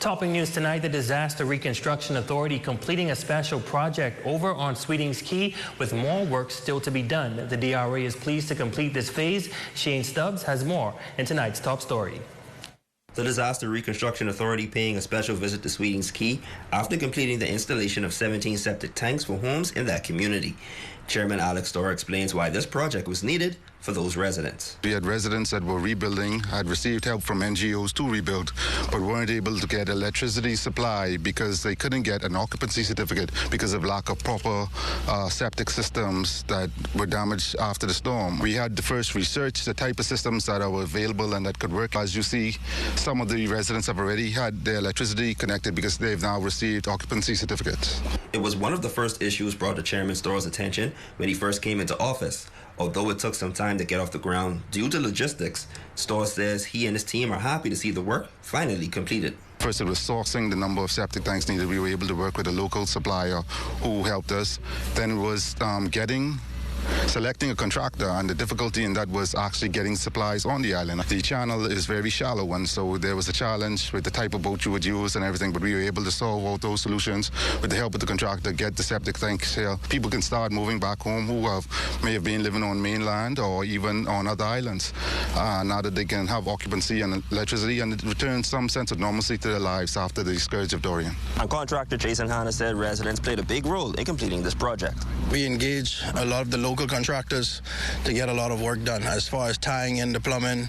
Topping news tonight, the Disaster Reconstruction Authority completing a special project over on Sweetings Cay with more work still to be done. The DRA is pleased to complete this phase. Shane Stubbs has more in tonight's top story. The Disaster Reconstruction Authority paying a special visit to Sweetings Cay after completing the installation of 17 septic tanks for homes in that community. Chairman Alex Storr explains why this project was needed for those residents. We had residents that were rebuilding, had received help from NGOs to rebuild, but weren't able to get electricity supply because they couldn't get an occupancy certificate because of lack of proper septic systems that were damaged after the storm. We had to first research the type of systems that are available and that could work. As you see, some of the residents have already had their electricity connected because they've now received occupancy certificates. It was one of the first issues brought to Chairman Storr's attention when he first came into office. Although it took some time to get off the ground due to logistics, Storr says he and his team are happy to see the work finally completed. First, it was sourcing the number of septic tanks needed. We were able to work with a local supplier who helped us. Then it was selecting a contractor, and the difficulty in that was actually getting supplies on the island. The channel is very shallow, and so there was a challenge with the type of boat you would use and everything, but we were able to solve all those solutions with the help of the contractor, get the septic tanks here. People can start moving back home who may have been living on mainland or even on other islands. Now that they can have occupancy and electricity, and it returns some sense of normalcy to their lives after the scourge of Dorian. And contractor Jason Hanna said residents played a big role in completing this project. We engage a lot of the local contractors to get a lot of work done. As far as tying in the plumbing,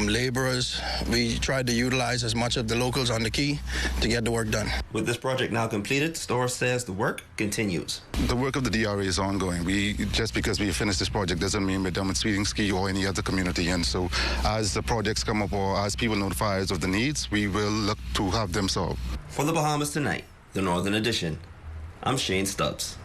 laborers, we tried to utilize as much of the locals on the quay to get the work done. With this project now completed, Storr says the work continues. The work of the DRA is ongoing. Just because we finished this project doesn't mean we're done with Sweetings Cay or any other community. And so as the projects come up or as people notify us of the needs, we will look to have them solved. For the Bahamas Tonight, the Northern Edition, I'm Shane Stubbs.